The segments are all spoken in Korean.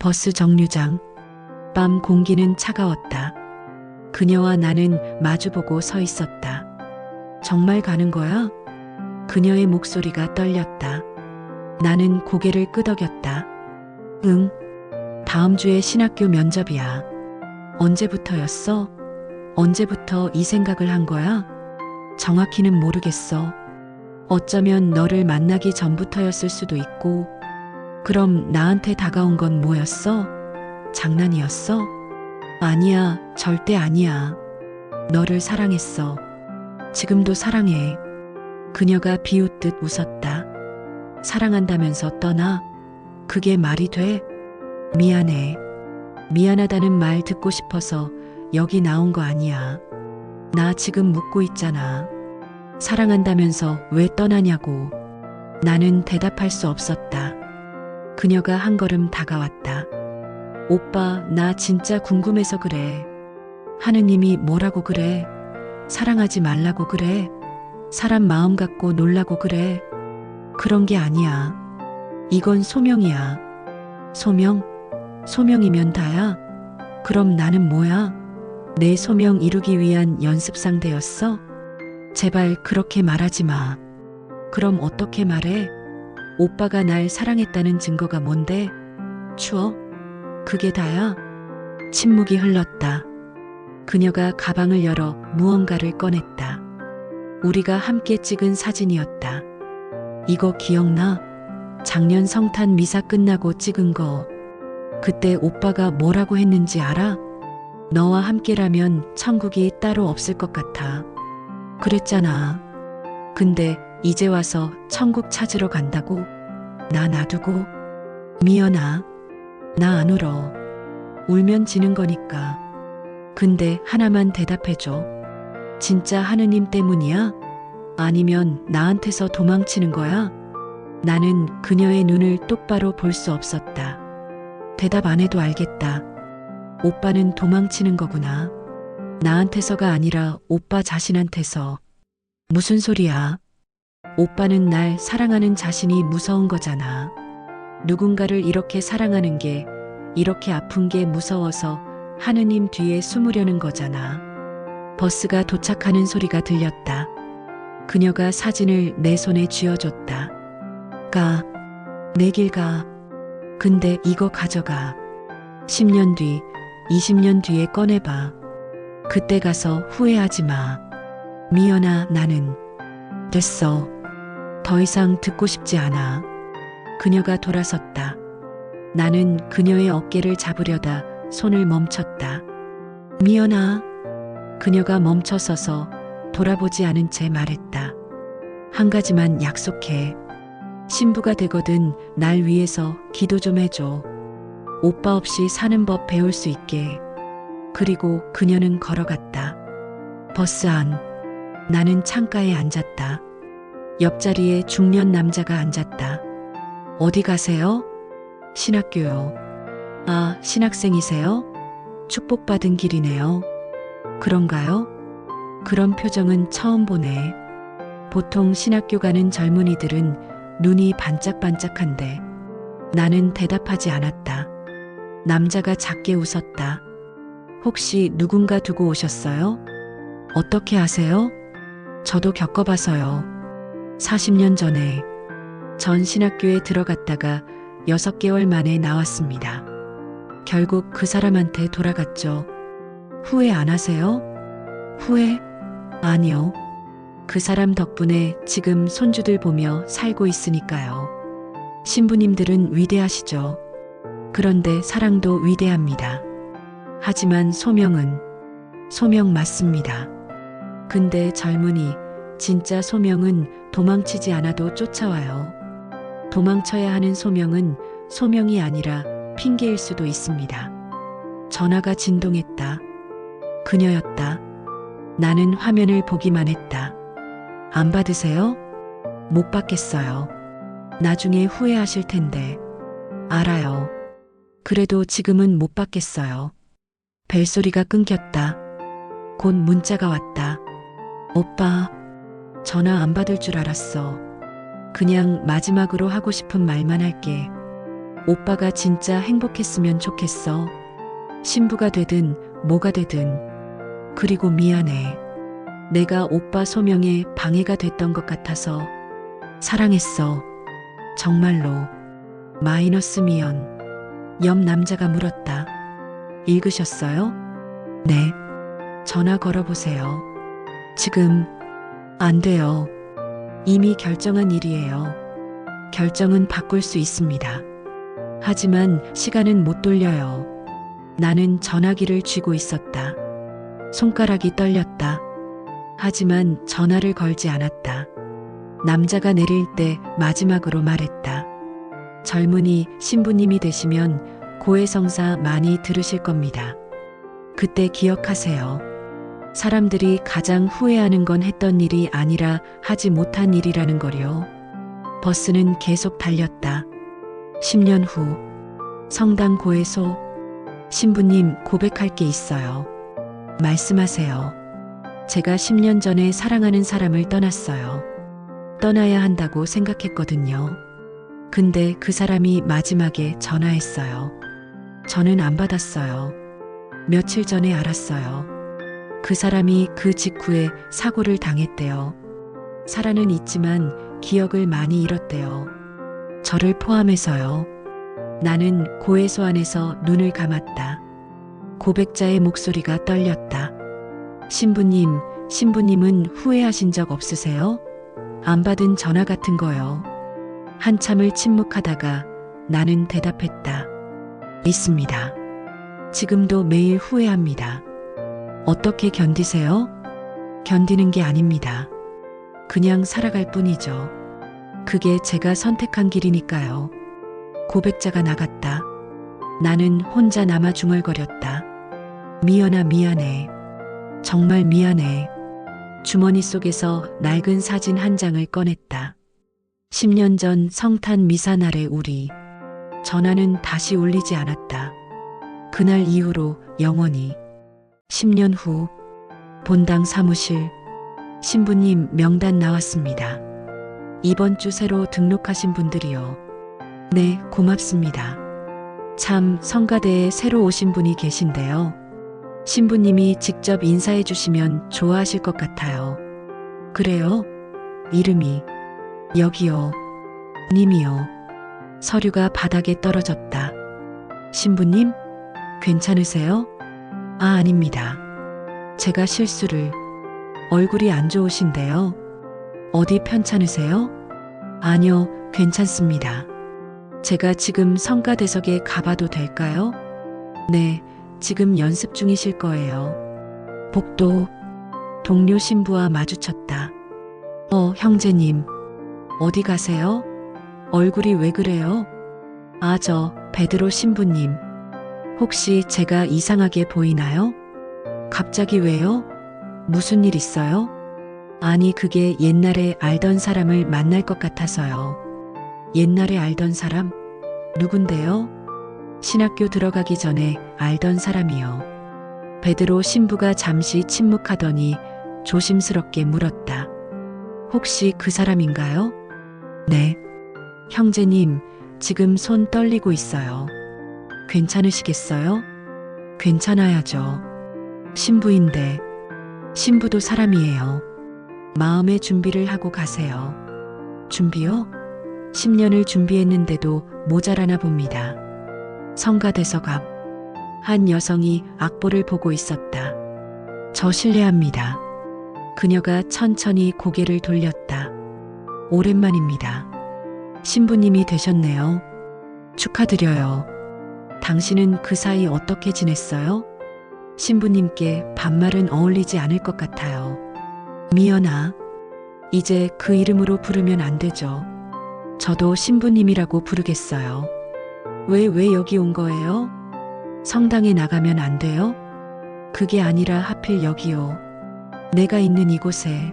버스 정류장. 밤 공기는 차가웠다. 그녀와 나는 마주보고 서 있었다. 정말 가는 거야? 그녀의 목소리가 떨렸다. 나는 고개를 끄덕였다. 응. 다음 주에 신학교 면접이야. 언제부터였어? 언제부터 이 생각을 한 거야? 정확히는 모르겠어. 어쩌면 너를 만나기 전부터였을 수도 있고. 그럼 나한테 다가온 건 뭐였어? 장난이었어? 아니야, 절대 아니야. 너를 사랑했어. 지금도 사랑해. 그녀가 비웃듯 웃었다. 사랑한다면서 떠나? 그게 말이 돼? 미안해. 미안하다는 말 듣고 싶어서 여기 나온 거 아니야. 나 지금 묻고 있잖아. 사랑한다면서 왜 떠나냐고. 나는 대답할 수 없었다. 그녀가 한 걸음 다가왔다. 오빠, 나 진짜 궁금해서 그래. 하느님이 뭐라고 그래? 사랑하지 말라고 그래? 사람 마음 갖고 놀라고 그래? 그런 게 아니야. 이건 소명이야. 소명? 소명이면 다야? 그럼 나는 뭐야? 내 소명 이루기 위한 연습상대였어? 제발 그렇게 말하지 마. 그럼 어떻게 말해? 오빠가 날 사랑했다는 증거가 뭔데? 추워? 그게 다야? 침묵이 흘렀다. 그녀가 가방을 열어 무언가를 꺼냈다. 우리가 함께 찍은 사진이었다. 이거 기억나? 작년 성탄 미사 끝나고 찍은 거. 그때 오빠가 뭐라고 했는지 알아? 너와 함께라면 천국이 따로 없을 것 같아. 그랬잖아. 근데 이제 와서 천국 찾으러 간다고? 나 놔두고? 미연아, 나 안 울어. 울면 지는 거니까. 근데 하나만 대답해줘. 진짜 하느님 때문이야? 아니면 나한테서 도망치는 거야? 나는 그녀의 눈을 똑바로 볼 수 없었다. 대답 안 해도 알겠다. 오빠는 도망치는 거구나. 나한테서가 아니라 오빠 자신한테서. 무슨 소리야? 오빠는 날 사랑하는 자신이 무서운 거잖아. 누군가를 이렇게 사랑하는 게, 이렇게 아픈 게 무서워서 하느님 뒤에 숨으려는 거잖아. 버스가 도착하는 소리가 들렸다. 그녀가 사진을 내 손에 쥐어줬다. 가. 내 길 가. 근데 이거 가져가. 10년 뒤, 20년 뒤에 꺼내봐. 그때 가서 후회하지 마. 미연아, 나는 됐어. 더 이상 듣고 싶지 않아. 그녀가 돌아섰다. 나는 그녀의 어깨를 잡으려다 손을 멈췄다. 미연아. 그녀가 멈춰서서 돌아보지 않은 채 말했다. 한 가지만 약속해. 신부가 되거든 날 위해서 기도 좀 해줘. 오빠 없이 사는 법 배울 수 있게. 그리고 그녀는 걸어갔다. 버스 안. 나는 창가에 앉았다. 옆자리에 중년 남자가 앉았다. 어디 가세요? 신학교요. 아, 신학생이세요? 축복받은 길이네요. 그런가요? 그런 표정은 처음 보네. 보통 신학교 가는 젊은이들은 눈이 반짝반짝한데 나는 대답하지 않았다. 남자가 작게 웃었다. 혹시 누군가 두고 오셨어요? 어떻게 아세요? 저도 겪어봐서요. 40년 전에 전 신학교에 들어갔다가 6개월 만에 나왔습니다. 결국 그 사람한테 돌아갔죠. 후회 안 하세요? 후회? 아니요. 그 사람 덕분에 지금 손주들 보며 살고 있으니까요. 신부님들은 위대하시죠. 그런데 사랑도 위대합니다. 하지만 소명은 소명 맞습니다. 근데 젊은이, 진짜 소명은 도망치지 않아도 쫓아와요. 도망쳐야 하는 소명은 소명이 아니라 핑계일 수도 있습니다. 전화가 진동했다. 그녀였다. 나는 화면을 보기만 했다. 안 받으세요? 못 받겠어요. 나중에 후회하실 텐데. 알아요. 그래도 지금은 못 받겠어요. 벨소리가 끊겼다. 곧 문자가 왔다. 오빠, 전화 안 받을 줄 알았어. 그냥 마지막으로 하고 싶은 말만 할게. 오빠가 진짜 행복했으면 좋겠어. 신부가 되든 뭐가 되든. 그리고 미안해. 내가 오빠 소명에 방해가 됐던 것 같아서. 사랑했어. 정말로. 마이너스 미연. 옆 남자가 물었다. 읽으셨어요? 네. 전화 걸어보세요. 지금. 안 돼요. 이미 결정한 일이에요. 결정은 바꿀 수 있습니다. 하지만 시간은 못 돌려요. 나는 전화기를 쥐고 있었다. 손가락이 떨렸다. 하지만 전화를 걸지 않았다. 남자가 내릴 때 마지막으로 말했다. 젊은이 신부님이 되시면 고해성사 많이 들으실 겁니다. 그때 기억하세요. 사람들이 가장 후회하는 건 했던 일이 아니라 하지 못한 일이라는 거요. 버스는 계속 달렸다. 10년 후 성당 고해소. 신부님, 고백할 게 있어요. 말씀하세요. 제가 10년 전에 사랑하는 사람을 떠났어요. 떠나야 한다고 생각했거든요. 근데 그 사람이 마지막에 전화했어요. 저는 안 받았어요. 며칠 전에 알았어요. 그 사람이 그 직후에 사고를 당했대요. 살아는 있지만 기억을 많이 잃었대요. 저를 포함해서요. 나는 고해소 안에서 눈을 감았다. 고백자의 목소리가 떨렸다. 신부님, 신부님은 후회하신 적 없으세요? 안 받은 전화 같은 거요. 한참을 침묵하다가 나는 대답했다. 있습니다. 지금도 매일 후회합니다. 어떻게 견디세요? 견디는 게 아닙니다. 그냥 살아갈 뿐이죠. 그게 제가 선택한 길이니까요. 고백자가 나갔다. 나는 혼자 남아 중얼거렸다. 미연아, 미안해. 정말 미안해. 주머니 속에서 낡은 사진 한 장을 꺼냈다. 10년 전 성탄 미사 날의 우리. 전화는 다시 울리지 않았다. 그날 이후로 영원히. 10년 후 본당 사무실. 신부님 명단 나왔습니다. 이번 주 새로 등록하신 분들이요. 네, 고맙습니다. 참, 성가대에 새로 오신 분이 계신데요. 신부님이 직접 인사해 주시면 좋아하실 것 같아요. 그래요? 이름이. 여기요. 님이요. 서류가 바닥에 떨어졌다. 신부님? 괜찮으세요? 아, 아닙니다. 제가 실수를. 얼굴이 안 좋으신데요. 어디 편찮으세요? 아니요, 괜찮습니다. 제가 지금 성가대석에 가봐도 될까요? 네, 지금 연습 중이실 거예요. 복도. 동료 신부와 마주쳤다. 형제님. 어디 가세요? 얼굴이 왜 그래요? 아, 저 베드로 신부님. 혹시 제가 이상하게 보이나요? 갑자기 왜요? 무슨 일 있어요? 아니, 그게 옛날에 알던 사람을 만날 것 같아서요. 옛날에 알던 사람? 누군데요? 신학교 들어가기 전에 알던 사람이요. 베드로 신부가 잠시 침묵하더니 조심스럽게 물었다. 혹시 그 사람인가요? 네. 형제님, 지금 손 떨리고 있어요. 괜찮으시겠어요? 괜찮아야죠. 신부인데. 신부도 사람이에요. 마음의 준비를 하고 가세요. 준비요? 10년을 준비했는데도 모자라나 봅니다. 성가대석 앞. 한 여성이 악보를 보고 있었다. 저 실례합니다. 그녀가 천천히 고개를 돌렸다. 오랜만입니다. 신부님이 되셨네요. 축하드려요. 당신은 그 사이 어떻게 지냈어요? 신부님께 반말은 어울리지 않을 것 같아요. 미연아. 이제 그 이름으로 부르면 안 되죠. 저도 신부님이라고 부르겠어요. 왜 여기 온 거예요? 성당에 나가면 안 돼요? 그게 아니라 하필 여기요. 내가 있는 이곳에.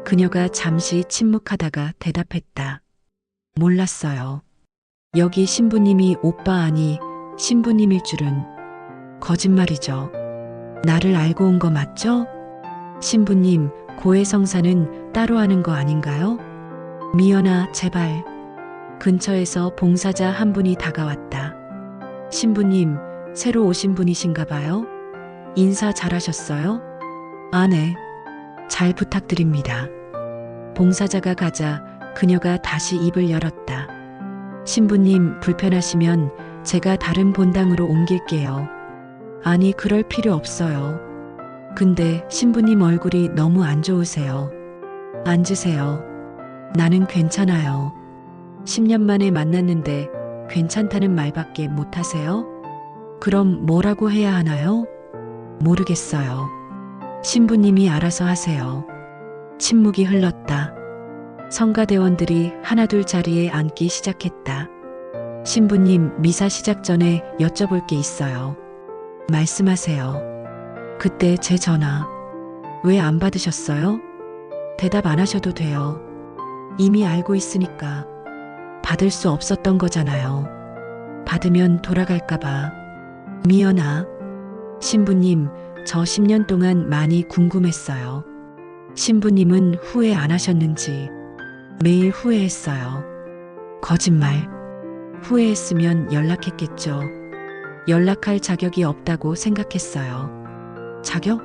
그녀가 잠시 침묵하다가 대답했다. 몰랐어요. 여기 신부님이 오빠 아니 신부님일 줄은. 거짓말이죠. 나를 알고 온 거 맞죠? 신부님, 고해성사는 따로 하는 거 아닌가요? 미연아, 제발. 근처에서 봉사자 한 분이 다가왔다. 신부님, 새로 오신 분이신가 봐요? 인사 잘하셨어요? 아, 네. 잘 부탁드립니다. 봉사자가 가자 그녀가 다시 입을 열었다. 신부님, 불편하시면 제가 다른 본당으로 옮길게요. 아니, 그럴 필요 없어요. 근데 신부님 얼굴이 너무 안 좋으세요. 앉으세요. 나는 괜찮아요. 10년 만에 만났는데 괜찮다는 말밖에 못 하세요? 그럼 뭐라고 해야 하나요? 모르겠어요. 신부님이 알아서 하세요. 침묵이 흘렀다. 성가대원들이 하나둘 자리에 앉기 시작했다. 신부님, 미사 시작 전에 여쭤볼 게 있어요. 말씀하세요. 그때 제 전화 왜 안 받으셨어요? 대답 안 하셔도 돼요. 이미 알고 있으니까. 받을 수 없었던 거잖아요. 받으면 돌아갈까봐. 미연아. 신부님, 저 10년 동안 많이 궁금했어요. 신부님은 후회 안 하셨는지. 매일 후회했어요. 거짓말. 후회했으면 연락했겠죠. 연락할 자격이 없다고 생각했어요. 자격?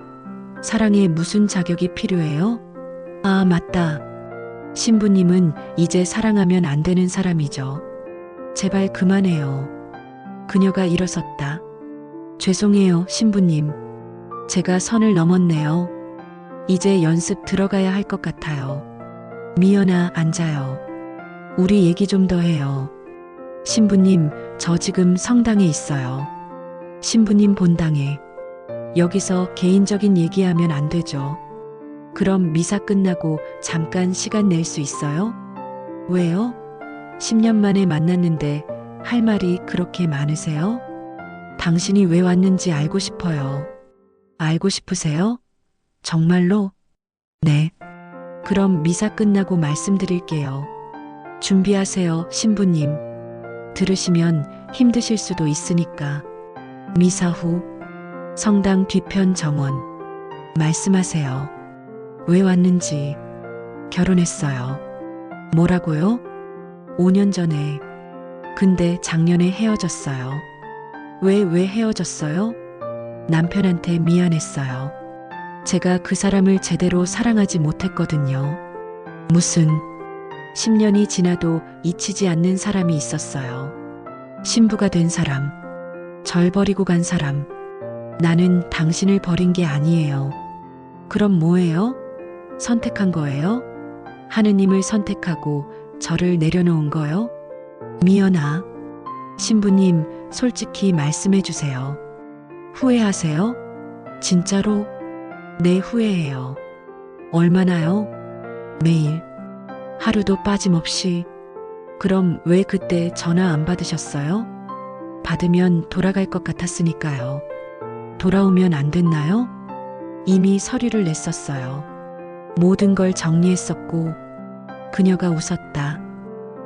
사랑에 무슨 자격이 필요해요? 아, 맞다. 신부님은 이제 사랑하면 안 되는 사람이죠. 제발 그만해요. 그녀가 일어섰다. 죄송해요, 신부님. 제가 선을 넘었네요. 이제 연습 들어가야 할 것 같아요. 미연아, 앉아요. 우리 얘기 좀 더 해요. 신부님, 저 지금 성당에 있어요. 신부님 본당에. 여기서 개인적인 얘기하면 안 되죠. 그럼 미사 끝나고 잠깐 시간 낼 수 있어요? 왜요? 10년 만에 만났는데 할 말이 그렇게 많으세요? 당신이 왜 왔는지 알고 싶어요. 알고 싶으세요? 정말로? 네. 그럼 미사 끝나고 말씀드릴게요. 준비하세요, 신부님. 들으시면 힘드실 수도 있으니까. 미사 후 성당 뒤편 정원. 말씀하세요. 왜 왔는지. 결혼했어요. 뭐라고요? 5년 전에. 근데 작년에 헤어졌어요. 왜 헤어졌어요? 남편한테 미안했어요. 제가 그 사람을 제대로 사랑하지 못했거든요. 무슨 10년이 지나도 잊히지 않는 사람이 있었어요. 신부가 된 사람. 절 버리고 간 사람. 나는 당신을 버린 게 아니에요. 그럼 뭐예요? 선택한 거예요? 하느님을 선택하고 저를 내려놓은 거요? 미연아. 신부님, 솔직히 말씀해 주세요. 후회하세요? 진짜로? 네, 후회해요. 얼마나요? 매일. 하루도 빠짐없이. 그럼 왜 그때 전화 안 받으셨어요? 받으면 돌아갈 것 같았으니까요. 돌아오면 안 됐나요? 이미 서류를 냈었어요. 모든 걸 정리했었고. 그녀가 웃었다.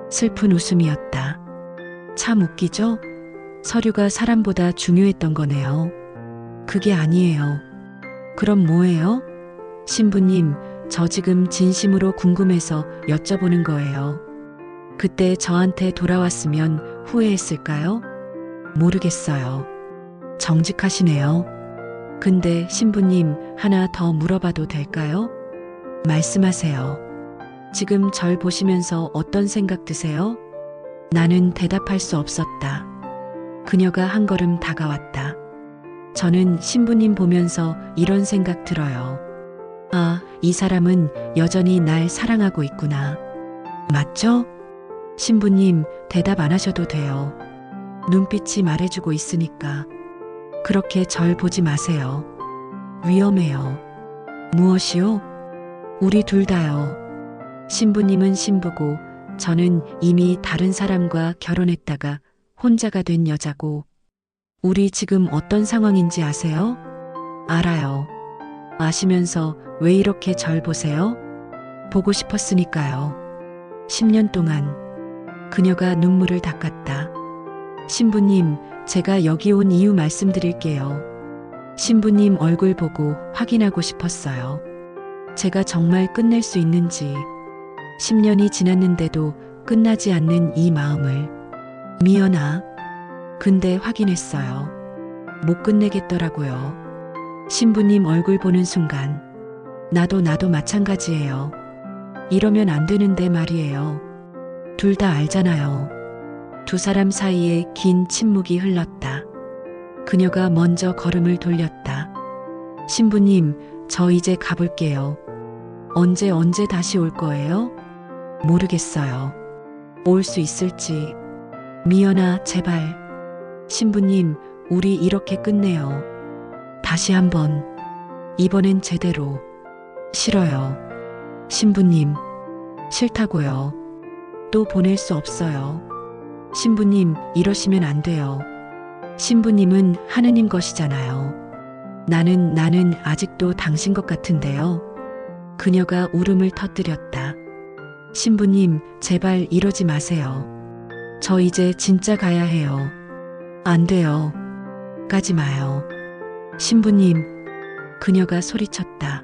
슬픈 웃음이었다. 참 웃기죠? 서류가 사람보다 중요했던 거네요. 그게 아니에요. 그럼 뭐예요? 신부님, 저 지금 진심으로 궁금해서 여쭤보는 거예요. 그때 저한테 돌아왔으면 후회했을까요? 모르겠어요. 정직하시네요. 근데 신부님, 하나 더 물어봐도 될까요? 말씀하세요. 지금 절 보시면서 어떤 생각 드세요? 나는 대답할 수 없었다. 그녀가 한 걸음 다가왔다. 저는 신부님 보면서 이런 생각 들어요. 아, 이 사람은 여전히 날 사랑하고 있구나. 맞죠? 신부님, 대답 안 하셔도 돼요. 눈빛이 말해주고 있으니까. 그렇게 절 보지 마세요. 위험해요. 무엇이요? 우리 둘 다요. 신부님은 신부고 저는 이미 다른 사람과 결혼했다가 혼자가 된 여자고. 우리 지금 어떤 상황인지 아세요? 알아요. 아시면서 왜 이렇게 절 보세요? 보고 싶었으니까요. 10년 동안. 그녀가 눈물을 닦았다. 신부님, 제가 여기 온 이유 말씀드릴게요. 신부님 얼굴 보고 확인하고 싶었어요. 제가 정말 끝낼 수 있는지. 10년이 지났는데도 끝나지 않는 이 마음을. 미연아. 근데 확인했어요. 못 끝내겠더라고요. 신부님 얼굴 보는 순간 나도 마찬가지예요. 이러면 안 되는데 말이에요. 둘 다 알잖아요. 두 사람 사이에 긴 침묵이 흘렀다. 그녀가 먼저 걸음을 돌렸다. 신부님, 저 이제 가볼게요. 언제 다시 올 거예요? 모르겠어요. 올 수 있을지. 미연아, 제발. 신부님, 우리 이렇게 끝내요. 다시 한번. 이번엔 제대로. 싫어요. 신부님, 싫다고요. 또 보낼 수 없어요. 신부님, 이러시면 안 돼요. 신부님은 하느님 것이잖아요. 나는 아직도 당신 것 같은데요. 그녀가 울음을 터뜨렸다. 신부님, 제발 이러지 마세요. 저 이제 진짜 가야 해요. 안 돼요. 가지 마요. 신부님, 그녀가 소리쳤다.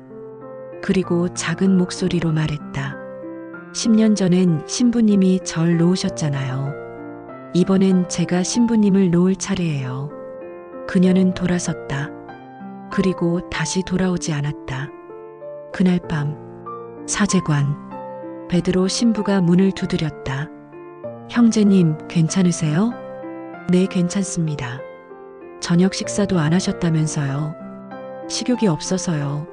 그리고 작은 목소리로 말했다. 10년 전엔 신부님이 절 놓으셨잖아요. 이번엔 제가 신부님을 놓을 차례예요. 그녀는 돌아섰다. 그리고 다시 돌아오지 않았다. 그날 밤, 사제관. 베드로 신부가 문을 두드렸다. 형제님, 괜찮으세요? 네, 괜찮습니다. 저녁 식사도 안 하셨다면서요. 식욕이 없어서요.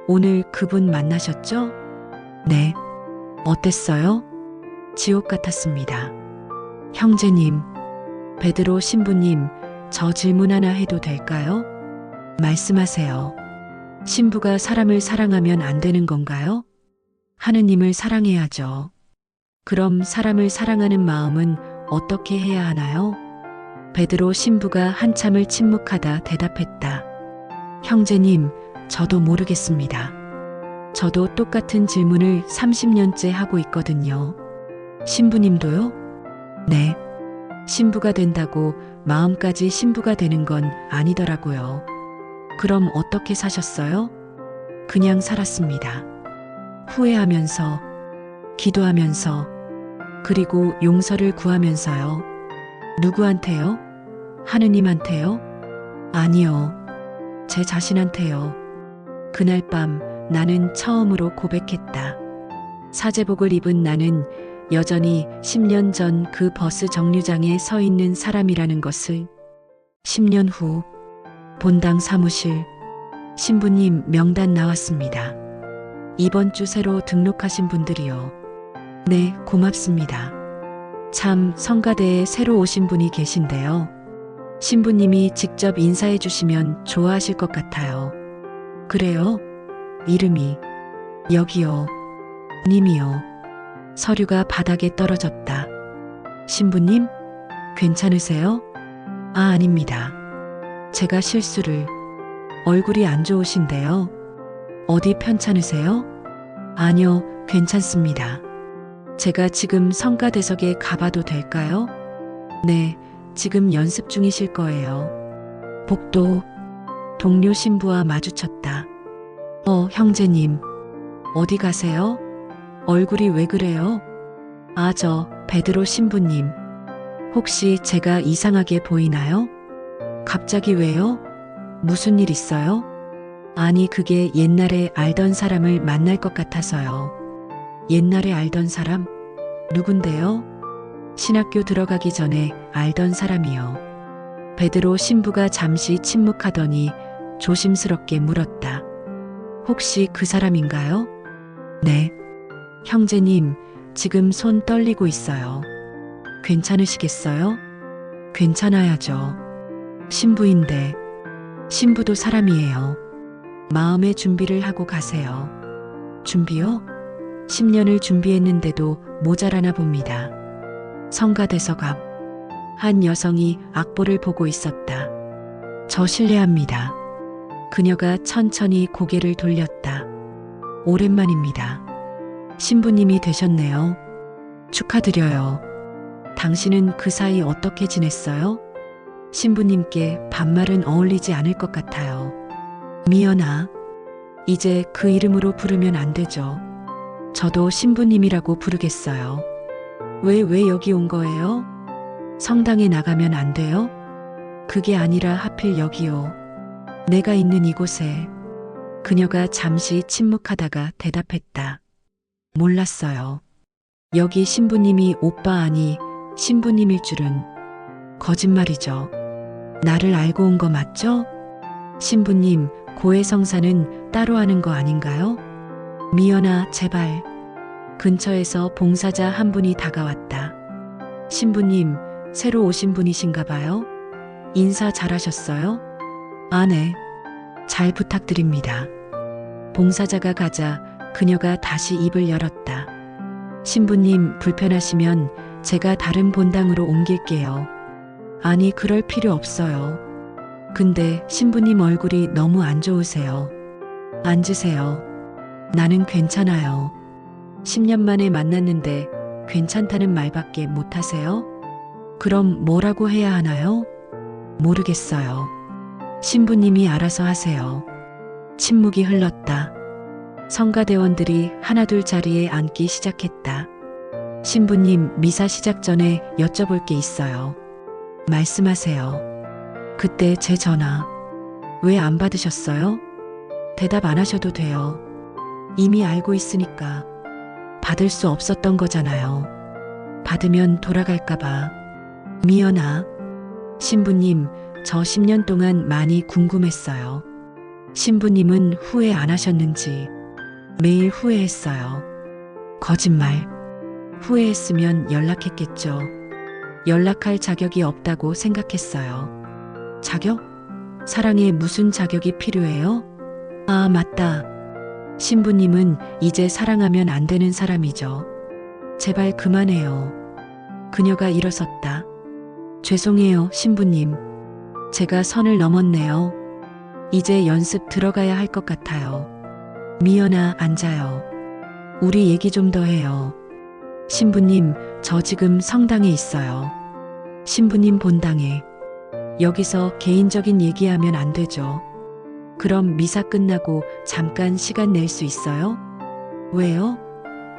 오늘 그분 만나셨죠? 네. 어땠어요? 지옥 같았습니다. 형제님, 베드로 신부님, 저 질문 하나 해도 될까요? 말씀하세요. 신부가 사람을 사랑하면 안 되는 건가요? 하느님을 사랑해야죠. 그럼 사람을 사랑하는 마음은 어떻게 해야 하나요? 베드로 신부가 한참을 침묵하다 대답했다. 형제님, 저도 모르겠습니다. 저도 똑같은 질문을 30년째 하고 있거든요. 신부님도요? 네. 신부가 된다고 마음까지 신부가 되는 건 아니더라고요. 그럼 어떻게 사셨어요? 그냥 살았습니다. 후회하면서, 기도하면서, 그리고 용서를 구하면서요. 누구한테요? 하느님한테요? 아니요. 제 자신한테요. 그날 밤 나는 처음으로 고백했다. 사제복을 입은 나는 여전히 10년 전 그 버스 정류장에 서 있는 사람이라는 것을. 10년 후 본당 사무실. 신부님 명단 나왔습니다. 이번 주 새로 등록하신 분들이요. 네, 고맙습니다. 참, 성가대에 새로 오신 분이 계신데요. 신부님이 직접 인사해 주시면 좋아하실 것 같아요. 그래요? 이름이. 여기요. 님이요. 서류가 바닥에 떨어졌다. 신부님? 괜찮으세요? 아, 아닙니다. 제가 실수를. 얼굴이 안 좋으신데요. 어디 편찮으세요? 아니요, 괜찮습니다. 제가 지금 성가대석에 가봐도 될까요? 네, 지금 연습 중이실 거예요. 복도. 동료 신부와 마주쳤다. 형제님. 어디 가세요? 얼굴이 왜 그래요? 아, 저 베드로 신부님. 혹시 제가 이상하게 보이나요? 갑자기 왜요? 무슨 일 있어요? 아니, 그게 옛날에 알던 사람을 만날 것 같아서요. 옛날에 알던 사람? 누군데요? 신학교 들어가기 전에 알던 사람이요. 베드로 신부가 잠시 침묵하더니 조심스럽게 물었다. 혹시 그 사람인가요? 네. 형제님, 지금 손 떨리고 있어요. 괜찮으시겠어요? 괜찮아야죠. 신부인데. 신부도 사람이에요. 마음의 준비를 하고 가세요. 준비요? 10년을 준비했는데도 모자라나 봅니다. 성가대석 앞. 한 여성이 악보를 보고 있었다. 저 실례합니다. 그녀가 천천히 고개를 돌렸다. 오랜만입니다. 신부님이 되셨네요. 축하드려요. 당신은 그 사이 어떻게 지냈어요? 신부님께 반말은 어울리지 않을 것 같아요. 미연아. 이제 그 이름으로 부르면 안 되죠. 저도 신부님이라고 부르겠어요. 왜 여기 온 거예요? 성당에 나가면 안 돼요? 그게 아니라 하필 여기요. 내가 있는 이곳에. 그녀가 잠시 침묵하다가 대답했다. 몰랐어요. 여기 신부님이 오빠 아니 신부님일 줄은. 거짓말이죠. 나를 알고 온 거 맞죠? 신부님, 고해성사는 따로 하는 거 아닌가요? 미연아, 제발. 근처에서 봉사자 한 분이 다가왔다. 신부님, 새로 오신 분이신가 봐요? 인사 잘하셨어요? 아, 네. 잘 부탁드립니다. 봉사자가 가자 그녀가 다시 입을 열었다. 신부님, 불편하시면 제가 다른 본당으로 옮길게요. 아니, 그럴 필요 없어요. 근데 신부님 얼굴이 너무 안 좋으세요. 앉으세요. 나는 괜찮아요. 10년 만에 만났는데 괜찮다는 말밖에 못 하세요? 그럼 뭐라고 해야 하나요? 모르겠어요. 신부님이 알아서 하세요. 침묵이 흘렀다. 성가대원들이 하나둘 자리에 앉기 시작했다. 신부님, 미사 시작 전에 여쭤볼 게 있어요. 말씀하세요. 그때 제 전화 왜 안 받으셨어요? 대답 안 하셔도 돼요. 이미 알고 있으니까. 받을 수 없었던 거잖아요. 받으면 돌아갈까봐. 미연아. 신부님, 저 10년 동안 많이 궁금했어요. 신부님은 후회 안 하셨는지. 매일 후회했어요. 거짓말. 후회했으면 연락했겠죠. 연락할 자격이 없다고 생각했어요. 자격? 사랑에 무슨 자격이 필요해요? 아, 맞다. 신부님은 이제 사랑하면 안 되는 사람이죠. 제발 그만해요. 그녀가 일어섰다. 죄송해요, 신부님. 제가 선을 넘었네요. 이제 연습 들어가야 할 것 같아요. 미연아, 앉아요. 우리 얘기 좀 더 해요. 신부님, 저 지금 성당에 있어요. 신부님 본당에. 여기서 개인적인 얘기하면 안 되죠. 그럼 미사 끝나고 잠깐 시간 낼 수 있어요? 왜요?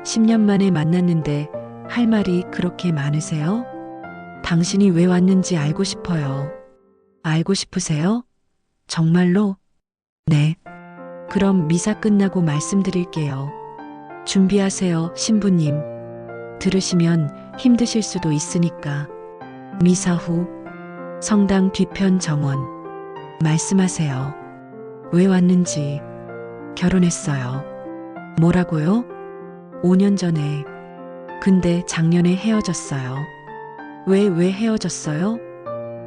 10년 만에 만났는데 할 말이 그렇게 많으세요? 당신이 왜 왔는지 알고 싶어요. 알고 싶으세요? 정말로? 네. 그럼 미사 끝나고 말씀드릴게요. 준비하세요, 신부님. 들으시면 힘드실 수도 있으니까. 미사 후 성당 뒤편 정원. 말씀하세요. 왜 왔는지. 결혼했어요. 뭐라고요? 5년 전에. 근데 작년에 헤어졌어요. 왜 헤어졌어요?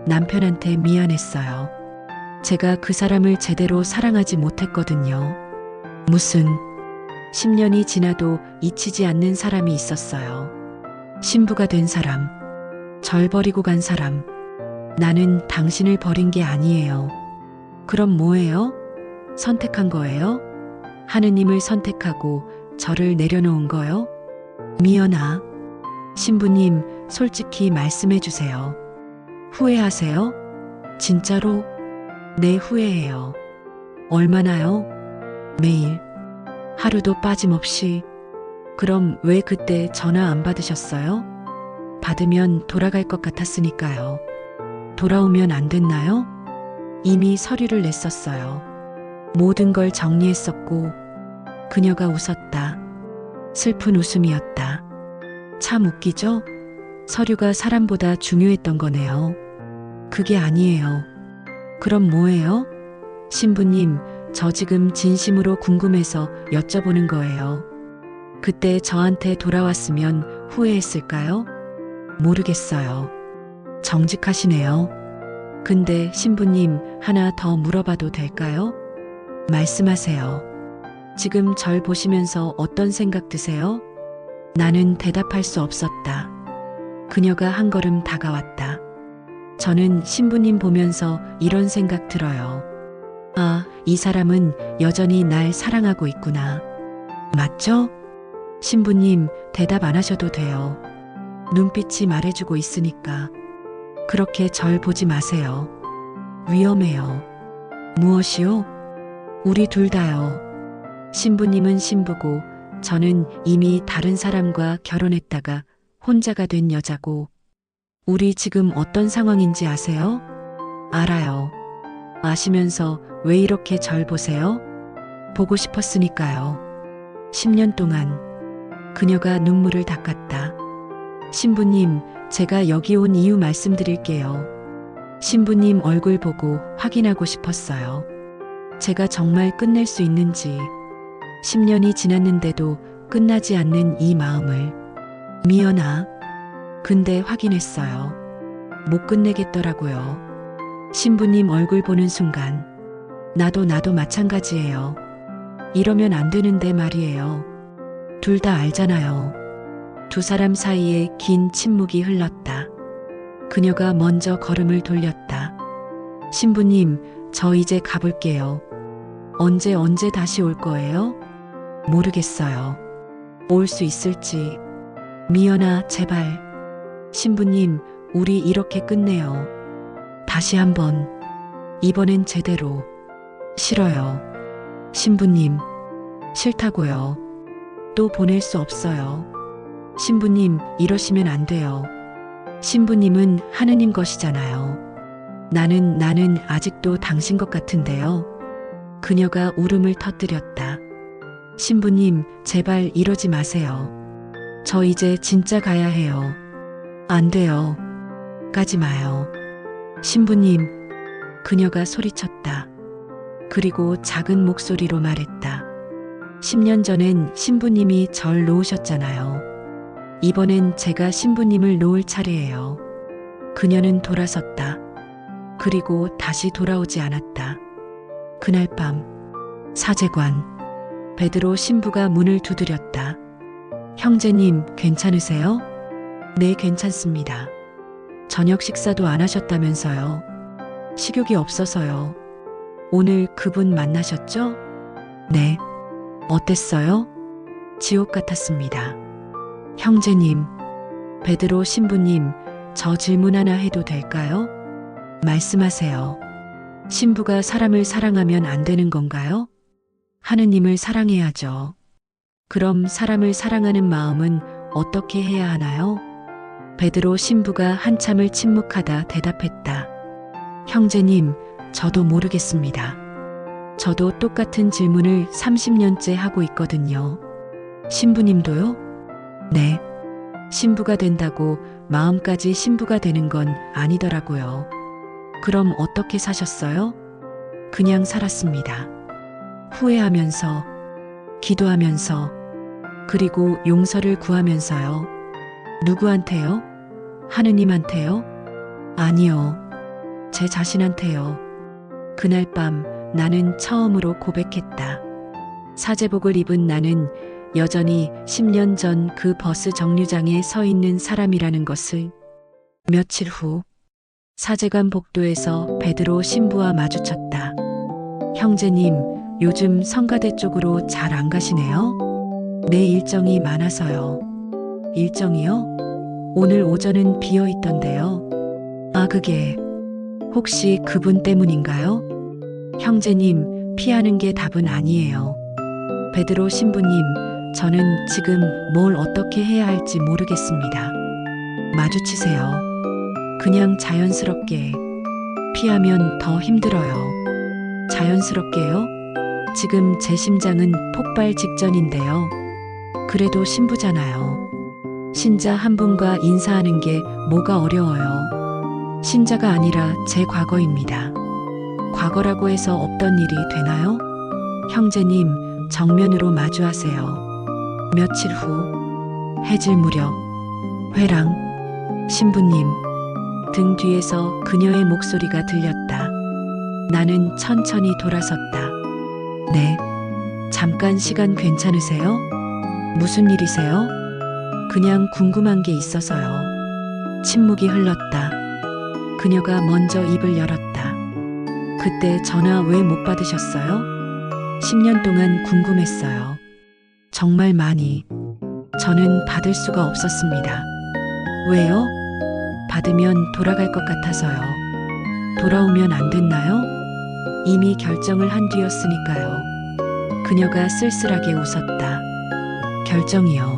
남편한테 미안했어요. 제가 그 사람을 제대로 사랑하지 못했거든요. 무슨 10년이 지나도 잊히지 않는 사람이 있었어요. 신부가 된 사람. 절 버리고 간 사람. 나는 당신을 버린 게 아니에요. 그럼 뭐예요? 선택한 거예요? 하느님을 선택하고 저를 내려놓은 거요? 미연아. 신부님, 솔직히 말씀해 주세요. 후회하세요? 진짜로? 네, 후회해요. 얼마나요? 매일. 하루도 빠짐없이. 그럼 왜 그때 전화 안 받으셨어요? 받으면 돌아갈 것 같았으니까요. 돌아오면 안 됐나요? 이미 서류를 냈었어요. 모든 걸 정리했었고. 그녀가 웃었다. 슬픈 웃음이었다. 참 웃기죠? 서류가 사람보다 중요했던 거네요. 그게 아니에요. 그럼 뭐예요? 신부님, 저 지금 진심으로 궁금해서 여쭤보는 거예요. 그때 저한테 돌아왔으면 후회했을까요? 모르겠어요. 정직하시네요. 근데 신부님, 하나 더 물어봐도 될까요? 말씀하세요. 지금 절 보시면서 어떤 생각 드세요? 나는 대답할 수 없었다. 그녀가 한 걸음 다가왔다. 저는 신부님 보면서 이런 생각 들어요. 아, 이 사람은 여전히 날 사랑하고 있구나. 맞죠? 신부님, 대답 안 하셔도 돼요. 눈빛이 말해주고 있으니까. 그렇게 절 보지 마세요. 위험해요. 무엇이요? 우리 둘 다요. 신부님은 신부고 저는 이미 다른 사람과 결혼했다가 혼자가 된 여자고. 우리 지금 어떤 상황인지 아세요? 알아요. 아시면서 왜 이렇게 절 보세요? 보고 싶었으니까요. 10년 동안. 그녀가 눈물을 닦았다. 신부님, 제가 여기 온 이유 말씀드릴게요. 신부님 얼굴 보고 확인하고 싶었어요. 제가 정말 끝낼 수 있는지. 10년이 지났는데도 끝나지 않는 이 마음을. 미연아. 근데 확인했어요. 못 끝내겠더라고요. 신부님 얼굴 보는 순간 나도 마찬가지예요. 이러면 안 되는데 말이에요. 둘 다 알잖아요. 두 사람 사이에 긴 침묵이 흘렀다. 그녀가 먼저 걸음을 돌렸다. 신부님, 저 이제 가볼게요. 언제 다시 올 거예요? 모르겠어요. 올 수 있을지. 미연아, 제발. 신부님, 우리 이렇게 끝내요. 다시 한번. 이번엔 제대로. 싫어요. 신부님, 싫다고요. 또 보낼 수 없어요. 신부님, 이러시면 안 돼요. 신부님은 하느님 것이잖아요. 나는 아직도 당신 것 같은데요. 그녀가 울음을 터뜨렸다. 신부님, 제발 이러지 마세요. 저 이제 진짜 가야 해요. 안 돼요. 가지 마요. 신부님, 그녀가 소리쳤다. 그리고 작은 목소리로 말했다. 10년 전엔 신부님이 절 놓으셨잖아요. 이번엔 제가 신부님을 놓을 차례예요. 그녀는 돌아섰다. 그리고 다시 돌아오지 않았다. 그날 밤, 사제관. 베드로 신부가 문을 두드렸다. 형제님, 괜찮으세요? 네, 괜찮습니다. 저녁 식사도 안 하셨다면서요. 식욕이 없어서요. 오늘 그분 만나셨죠? 네. 어땠어요? 지옥 같았습니다. 형제님, 베드로 신부님, 저 질문 하나 해도 될까요? 말씀하세요. 신부가 사람을 사랑하면 안 되는 건가요? 하느님을 사랑해야죠. 그럼 사람을 사랑하는 마음은 어떻게 해야 하나요? 베드로 신부가 한참을 침묵하다 대답했다. 형제님, 저도 모르겠습니다. 저도 똑같은 질문을 30년째 하고 있거든요. 신부님도요? 네. 신부가 된다고 마음까지 신부가 되는 건 아니더라고요. 그럼 어떻게 사셨어요? 그냥 살았습니다. 후회하면서, 기도하면서, 그리고 용서를 구하면서요. 누구한테요? 하느님한테요? 아니요. 제 자신한테요. 그날 밤 나는 처음으로 고백했다. 사제복을 입은 나는 여전히 10년 전 그 버스 정류장에 서 있는 사람이라는 것을. 며칠 후, 사제관 복도에서 베드로 신부와 마주쳤다. 형제님, 요즘 성가대 쪽으로 잘 안 가시네요? 내 일정이 많아서요. 일정이요? 오늘 오전은 비어 있던데요. 아, 그게 혹시 그분 때문인가요? 형제님, 피하는 게 답은 아니에요. 베드로 신부님, 저는 지금 뭘 어떻게 해야 할지 모르겠습니다. 마주치세요. 그냥 자연스럽게. 피하면 더 힘들어요. 자연스럽게요? 지금 제 심장은 폭발 직전인데요. 그래도 신부잖아요. 신자 한 분과 인사하는 게 뭐가 어려워요. 신자가 아니라 제 과거입니다. 과거라고 해서 없던 일이 되나요? 형제님, 정면으로 마주하세요. 며칠 후, 해질 무렵, 회랑, 신부님, 등 뒤에서 그녀의 목소리가 들렸다. 나는 천천히 돌아섰다. 네. 잠깐 시간 괜찮으세요? 무슨 일이세요? 그냥 궁금한 게 있어서요. 침묵이 흘렀다. 그녀가 먼저 입을 열었다. 그때 전화 왜 못 받으셨어요? 10년 동안 궁금했어요. 정말 많이. 저는 받을 수가 없었습니다. 왜요? 받으면 돌아갈 것 같아서요. 돌아오면 안 됐나요? 이미 결정을 한 뒤였으니까요. 그녀가 쓸쓸하게 웃었다. 결정이요.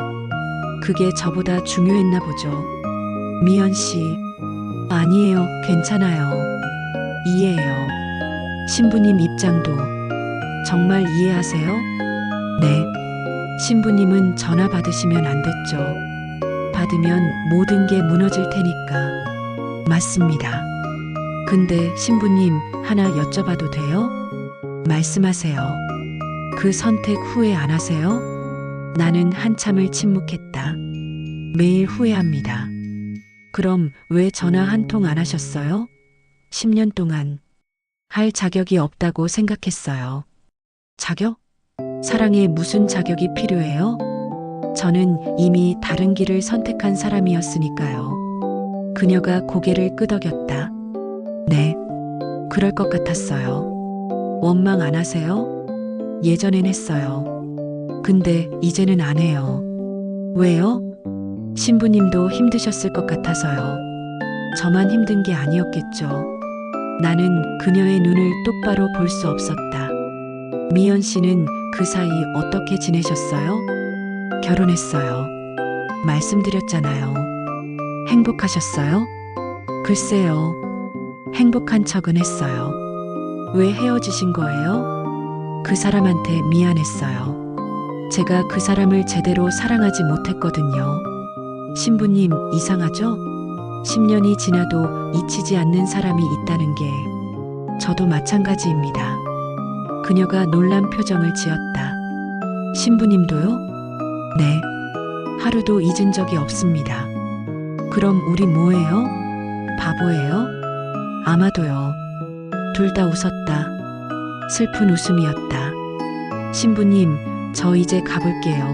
그게 저보다 중요했나 보죠. 미연 씨, 아니에요. 괜찮아요. 이해해요. 신부님 입장도 정말 이해하세요? 네. 신부님은 전화 받으시면 안 됐죠. 받으면 모든 게 무너질 테니까. 맞습니다. 근데 신부님 하나 여쭤봐도 돼요? 말씀하세요. 그 선택 후회 안 하세요? 나는 한참을 침묵했다. 매일 후회합니다. 그럼 왜 전화 한 통 안 하셨어요? 10년 동안 할 자격이 없다고 생각했어요. 자격? 사랑에 무슨 자격이 필요해요? 저는 이미 다른 길을 선택한 사람이었으니까요. 그녀가 고개를 끄덕였다. 네, 그럴 것 같았어요. 원망 안 하세요? 예전엔 했어요. 근데 이제는 안 해요. 왜요? 신부님도 힘드셨을 것 같아서요. 저만 힘든 게 아니었겠죠. 나는 그녀의 눈을 똑바로 볼 수 없었다. 미연 씨는 그 사이 어떻게 지내셨어요? 결혼했어요. 말씀드렸잖아요. 행복하셨어요? 글쎄요. 행복한 척은 했어요. 왜 헤어지신 거예요? 그 사람한테 미안했어요. 제가 그 사람을 제대로 사랑하지 못했거든요. 신부님, 이상하죠? 10년이 지나도 잊히지 않는 사람이 있다는 게 저도 마찬가지입니다. 그녀가 놀란 표정을 지었다. 신부님도요? 네. 하루도 잊은 적이 없습니다. 그럼 우리 뭐예요? 바보예요? 아마도요. 둘 다 웃었다. 슬픈 웃음이었다. 신부님, 저 이제 가볼게요.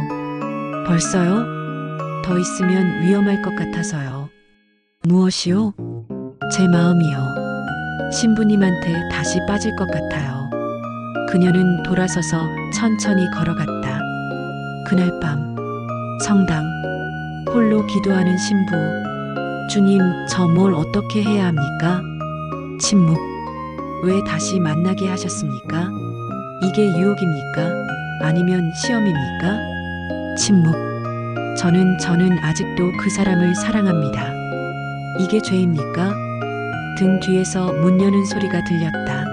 벌써요? 더 있으면 위험할 것 같아서요. 무엇이요? 제 마음이요. 신부님한테 다시 빠질 것 같아요. 그녀는 돌아서서 천천히 걸어갔다. 그날 밤, 성당, 홀로 기도하는 신부. 주님, 저 뭘 어떻게 해야 합니까? 침묵. 왜 다시 만나게 하셨습니까? 이게 유혹입니까? 아니면 시험입니까? 침묵. 저는 아직도 그 사람을 사랑합니다. 이게 죄입니까? 등 뒤에서 문 여는 소리가 들렸다.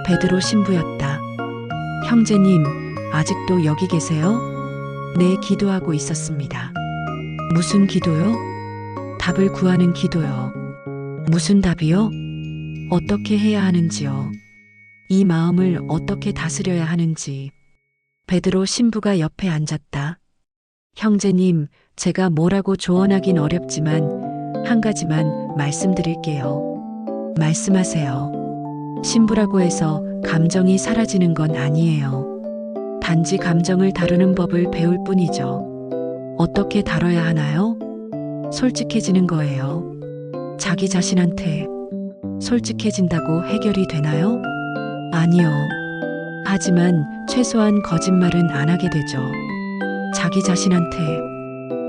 베드로 신부였다. 형제님, 아직도 여기 계세요? 네, 기도하고 있었습니다. 무슨 기도요? 답을 구하는 기도요. 무슨 답이요? 어떻게 해야 하는지요? 이 마음을 어떻게 다스려야 하는지. 베드로 신부가 옆에 앉았다. 형제님, 제가 뭐라고 조언하긴 어렵지만 한 가지만 말씀드릴게요. 말씀하세요. 신부라고 해서 감정이 사라지는 건 아니에요. 단지 감정을 다루는 법을 배울 뿐이죠. 어떻게 다뤄야 하나요? 솔직해지는 거예요. 자기 자신한테 솔직해진다고 해결이 되나요? 아니요. 하지만 최소한 거짓말은 안 하게 되죠. 자기 자신한테.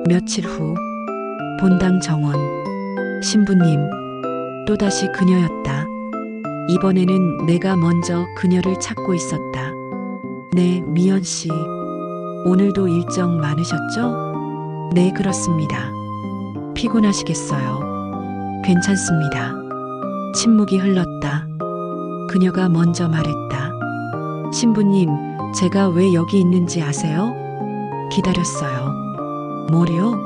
며칠 후 본당 정원. 신부님, 또다시 그녀였다. 이번에는 내가 먼저 그녀를 찾고 있었다. 네, 미연 씨. 오늘도 일정 많으셨죠? 네, 그렇습니다. 피곤하시겠어요. 괜찮습니다. 침묵이 흘렀다. 그녀가 먼저 말했다. 신부님, 제가 왜 여기 있는지 아세요? 기다렸어요. 뭐요?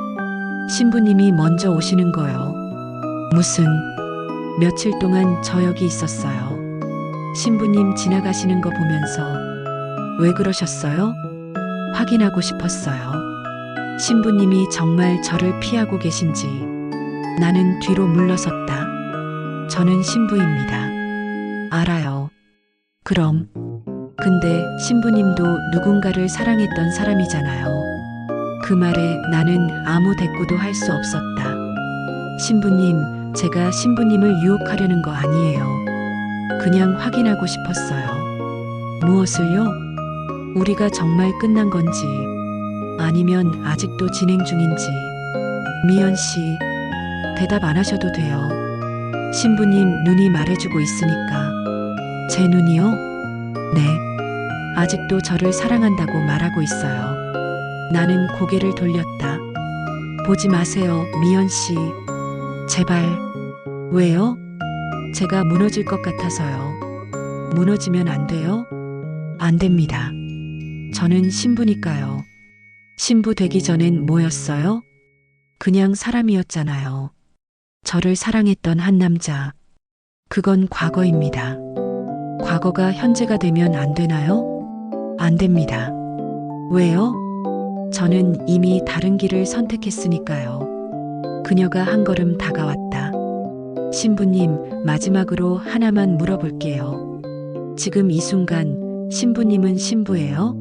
신부님이 먼저 오시는 거요. 무슨? 며칠 동안 저 여기 있었어요. 신부님 지나가시는 거 보면서. 왜 그러셨어요? 확인하고 싶었어요. 신부님이 정말 저를 피하고 계신지. 나는 뒤로 물러섰다. 저는 신부입니다. 알아요. 그럼. 근데 신부님도 누군가를 사랑했던 사람이잖아요. 그 말에 나는 아무 대꾸도 할 수 없었다. 신부님, 제가 신부님을 유혹하려는 거 아니에요. 그냥 확인하고 싶었어요. 무엇을요? 우리가 정말 끝난 건지, 아니면 아직도 진행 중인지. 미연 씨, 대답 안 하셔도 돼요. 신부님 눈이 말해주고 있으니까. 제 눈이요? 네. 아직도 저를 사랑한다고 말하고 있어요. 나는 고개를 돌렸다. 보지 마세요, 미연 씨. 제발. 왜요? 제가 무너질 것 같아서요. 무너지면 안 돼요? 안 됩니다. 저는 신부니까요. 신부 되기 전엔 뭐였어요? 그냥 사람이었잖아요. 저를 사랑했던 한 남자. 그건 과거입니다. 과거가 현재가 되면 안 되나요? 안 됩니다. 왜요? 저는 이미 다른 길을 선택했으니까요. 그녀가 한 걸음 다가왔다. 신부님, 마지막으로 하나만 물어볼게요. 지금 이 순간 신부님은 신부예요?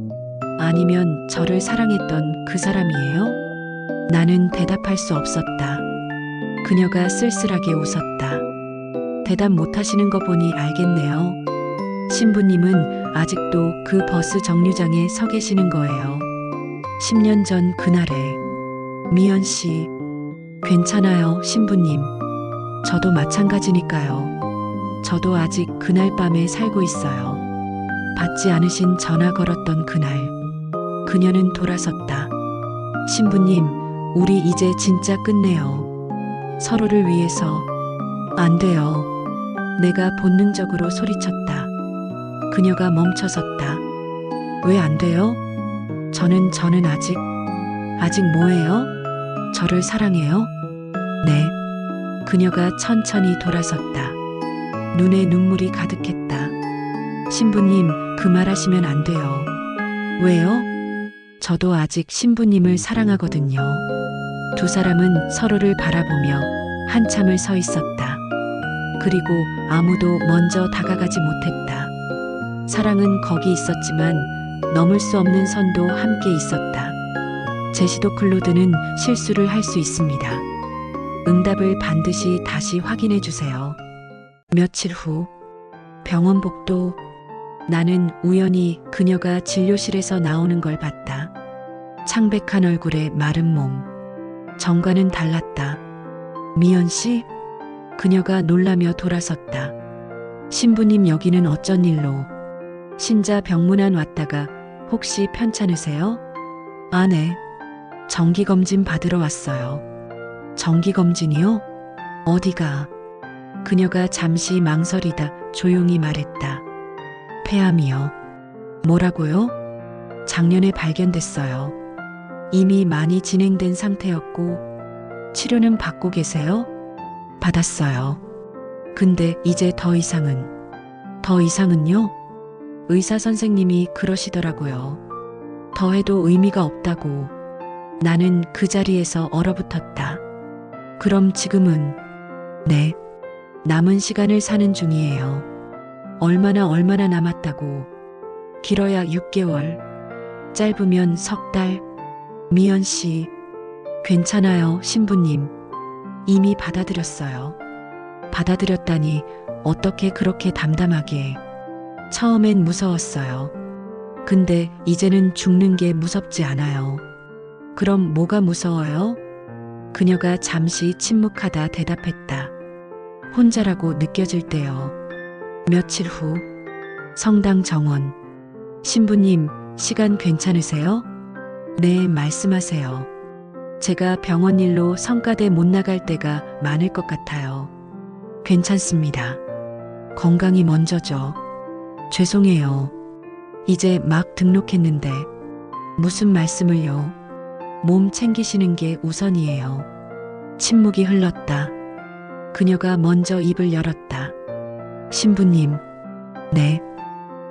아니면 저를 사랑했던 그 사람이에요? 나는 대답할 수 없었다. 그녀가 쓸쓸하게 웃었다. 대답 못하시는 거 보니 알겠네요. 신부님은 아직도 그 버스 정류장에 서 계시는 거예요. 10년 전 그날에. 미연 씨, 괜찮아요, 신부님. 저도 마찬가지니까요. 저도 아직 그날 밤에 살고 있어요. 받지 않으신 전화 걸었던 그날. 그녀는 돌아섰다. 신부님, 우리 이제 진짜 끝내요. 서로를 위해서. 안 돼요. 내가 본능적으로 소리쳤다. 그녀가 멈춰섰다. 왜 안 돼요? 저는 아직 뭐예요? 저를 사랑해요? 네. 그녀가 천천히 돌아섰다. 눈에 눈물이 가득했다. 신부님, 그 말 하시면 안 돼요. 왜요? 저도 아직 신부님을 사랑하거든요. 두 사람은 서로를 바라보며 한참을 서 있었다. 그리고 아무도 먼저 다가가지 못했다. 사랑은 거기 있었지만 넘을 수 없는 선도 함께 있었다. 제시도 클로드는 실수를 할 수 있습니다. 응답을 반드시 다시 확인해 주세요. 며칠 후 병원 복도. 나는 우연히 그녀가 진료실에서 나오는 걸 봤다. 창백한 얼굴에 마른 몸. 전과는 달랐다. 미연 씨? 그녀가 놀라며 돌아섰다. 신부님, 여기는 어쩐 일로? 신자 병문안 왔다가 혹시 편찮으세요? 아, 네. 정기검진 받으러 왔어요. 정기검진이요? 어디가? 그녀가 잠시 망설이다 조용히 말했다. 폐암이요. 뭐라고요? 작년에 발견됐어요. 이미 많이 진행된 상태였고, 치료는 받고 계세요? 받았어요. 근데 이제 더 이상은요? 의사 선생님이 그러시더라고요. 더 해도 의미가 없다고. 나는 그 자리에서 얼어붙었다. 그럼 지금은? 네. 남은 시간을 사는 중이에요. 얼마나 남았다고. 길어야 6개월. 짧으면 석 달. 미연 씨, 괜찮아요, 신부님. 이미 받아들였어요. 받아들였다니, 어떻게 그렇게 담담하게. 처음엔 무서웠어요. 근데 이제는 죽는 게 무섭지 않아요. 그럼 뭐가 무서워요? 그녀가 잠시 침묵하다 대답했다. 혼자라고 느껴질 때요. 며칠 후 성당 정원. 신부님, 시간 괜찮으세요? 네, 말씀하세요. 제가 병원 일로 성가대 못 나갈 때가 많을 것 같아요. 괜찮습니다. 건강이 먼저죠. 죄송해요. 이제 막 등록했는데. 무슨 말씀을요? 몸 챙기시는 게 우선이에요. 침묵이 흘렀다. 그녀가 먼저 입을 열었다. 신부님, 네.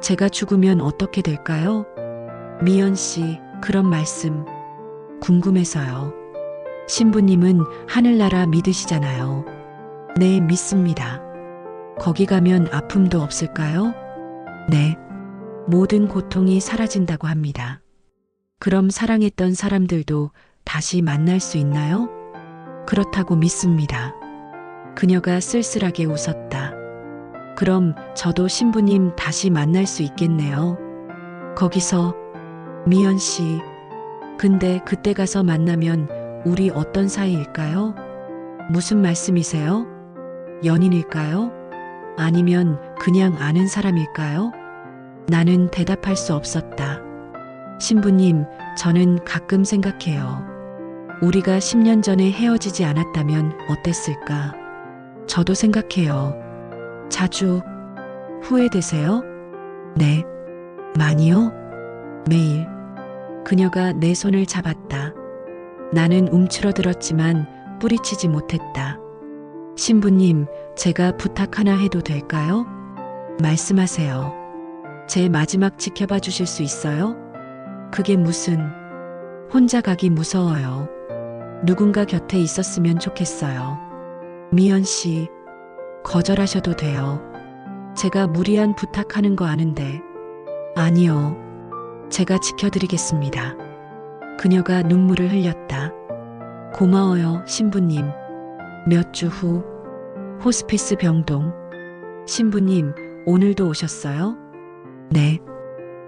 제가 죽으면 어떻게 될까요? 미연 씨, 그런 말씀. 궁금해서요. 신부님은 하늘나라 믿으시잖아요. 네, 믿습니다. 거기 가면 아픔도 없을까요? 네. 모든 고통이 사라진다고 합니다. 그럼 사랑했던 사람들도 다시 만날 수 있나요? 그렇다고 믿습니다. 그녀가 쓸쓸하게 웃었다. 그럼 저도 신부님 다시 만날 수 있겠네요. 거기서. 미연 씨, 근데 그때 가서 만나면 우리 어떤 사이일까요? 무슨 말씀이세요? 연인일까요? 아니면 그냥 아는 사람일까요? 나는 대답할 수 없었다. 신부님, 저는 가끔 생각해요. 우리가 10년 전에 헤어지지 않았다면 어땠을까? 저도 생각해요. 자주 후회되세요? 네. 많이요? 매일. 그녀가 내 손을 잡았다. 나는 움츠러들었지만 뿌리치지 못했다. 신부님, 제가 부탁 하나 해도 될까요? 말씀하세요. 제 마지막 지켜봐 주실 수 있어요? 그게 무슨, 혼자 가기 무서워요. 누군가 곁에 있었으면 좋겠어요. 미연 씨, 거절하셔도 돼요. 제가 무리한 부탁하는 거 아는데. 아니요. 제가 지켜드리겠습니다. 그녀가 눈물을 흘렸다. 고마워요, 신부님. 몇 주 후, 호스피스 병동. 신부님, 오늘도 오셨어요? 네.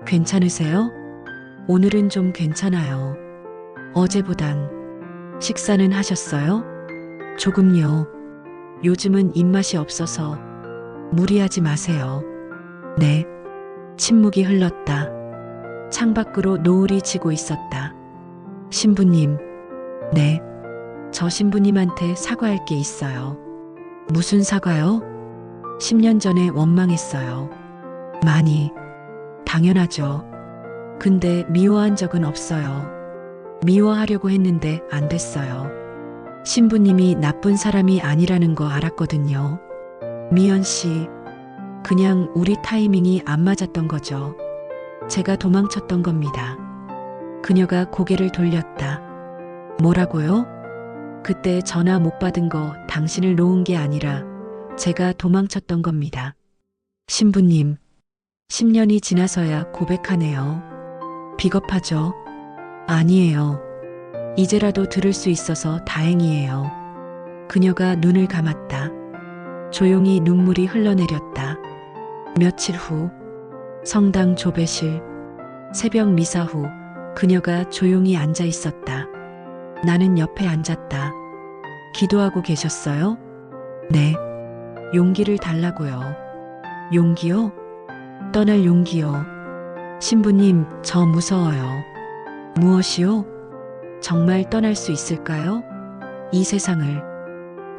괜찮으세요? 오늘은 좀 괜찮아요. 어제보단. 식사는 하셨어요? 조금요. 요즘은 입맛이 없어서 무리하지 마세요. 네. 침묵이 흘렀다. 창밖으로 노을이 지고 있었다. 신부님. 네. 저 신부님한테 사과할 게 있어요. 무슨 사과요? 10년 전에 원망했어요. 많이. 당연하죠. 근데 미워한 적은 없어요. 미워하려고 했는데 안 됐어요. 신부님이 나쁜 사람이 아니라는 거 알았거든요. 미연 씨, 그냥 우리 타이밍이 안 맞았던 거죠. 제가 도망쳤던 겁니다. 그녀가 고개를 돌렸다. 뭐라고요? 그때 전화 못 받은 거 당신을 놓은 게 아니라 제가 도망쳤던 겁니다. 신부님, 10년이 지나서야 고백하네요. 비겁하죠? 아니에요. 이제라도 들을 수 있어서 다행이에요. 그녀가 눈을 감았다. 조용히 눈물이 흘러내렸다. 며칠 후, 성당 조배실, 새벽 미사 후 그녀가 조용히 앉아 있었다. 나는 옆에 앉았다. 기도하고 계셨어요? 네. 용기를 달라고요. 용기요? 떠날 용기요. 신부님, 저 무서워요. 무엇이요? 정말 떠날 수 있을까요? 이 세상을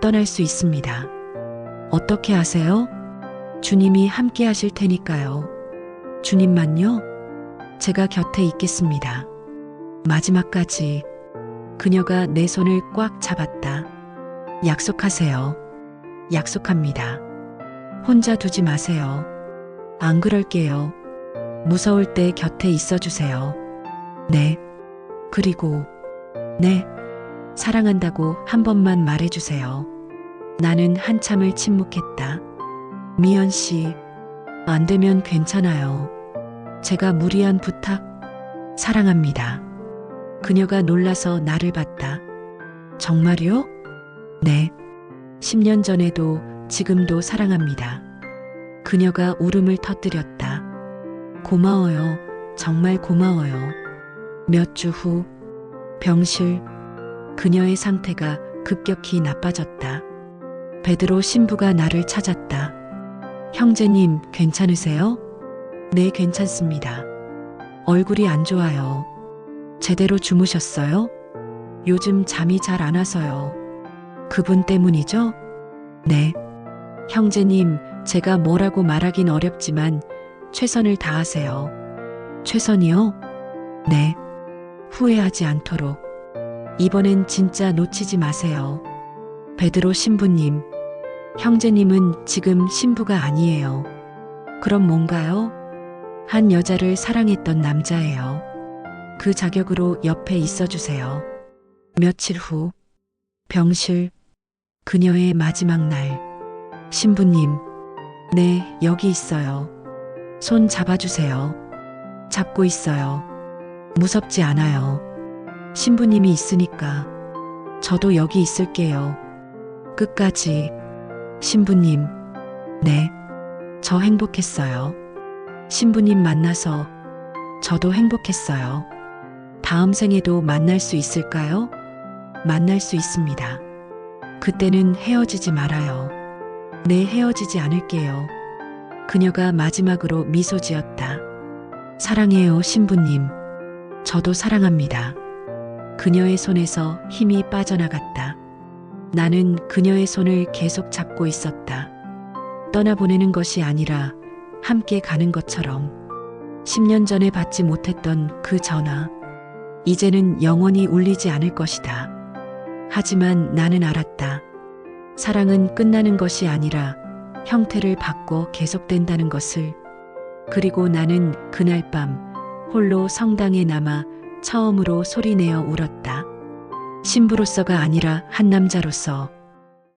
떠날 수 있습니다. 어떻게 아세요? 주님이 함께 하실 테니까요. 주님만요? 제가 곁에 있겠습니다. 마지막까지. 그녀가 내 손을 꽉 잡았다. 약속하세요. 약속합니다. 혼자 두지 마세요. 안 그럴게요. 무서울 때 곁에 있어 주세요. 네. 그리고, 네. 사랑한다고 한 번만 말해주세요. 나는 한참을 침묵했다. 미연 씨, 안 되면 괜찮아요. 제가 무리한 부탁, 사랑합니다. 그녀가 놀라서 나를 봤다. 정말요? 네. 10년 전에도 지금도 사랑합니다. 그녀가 울음을 터뜨렸다. 고마워요. 정말 고마워요. 몇 주 후, 병실, 그녀의 상태가 급격히 나빠졌다. 베드로 신부가 나를 찾았다. 형제님, 괜찮으세요? 네, 괜찮습니다. 얼굴이 안 좋아요. 제대로 주무셨어요? 요즘 잠이 잘 안 와서요. 그분 때문이죠? 네. 형제님, 제가 뭐라고 말하긴 어렵지만 최선을 다하세요. 최선이요? 네. 후회하지 않도록. 이번엔 진짜 놓치지 마세요. 베드로 신부님. 형제님은 지금 신부가 아니에요. 그럼 뭔가요? 한 여자를 사랑했던 남자예요. 그 자격으로 옆에 있어 주세요. 며칠 후, 병실, 그녀의 마지막 날. 신부님, 네, 여기 있어요. 손 잡아주세요. 잡고 있어요. 무섭지 않아요. 신부님이 있으니까. 저도 여기 있을게요. 끝까지. 신부님, 네, 저 행복했어요. 신부님 만나서 저도 행복했어요. 다음 생에도 만날 수 있을까요? 만날 수 있습니다. 그때는 헤어지지 말아요. 네, 헤어지지 않을게요. 그녀가 마지막으로 미소 지었다. 사랑해요, 신부님. 저도 사랑합니다. 그녀의 손에서 힘이 빠져나갔다. 나는 그녀의 손을 계속 잡고 있었다. 떠나보내는 것이 아니라 함께 가는 것처럼. 10년 전에 받지 못했던 그 전화. 이제는 영원히 울리지 않을 것이다. 하지만 나는 알았다. 사랑은 끝나는 것이 아니라 형태를 바꿔 계속된다는 것을. 그리고 나는 그날 밤 홀로 성당에 남아 처음으로 소리내어 울었다. 신부로서가 아니라 한 남자로서.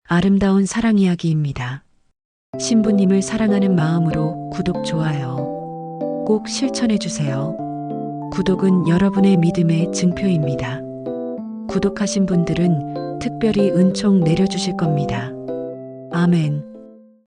아름다운 사랑 이야기입니다. 신부님을 사랑하는 마음으로 구독, 좋아요 꼭 실천해 주세요. 구독은 여러분의 믿음의 증표입니다. 구독하신 분들은 특별히 은총 내려주실 겁니다. 아멘.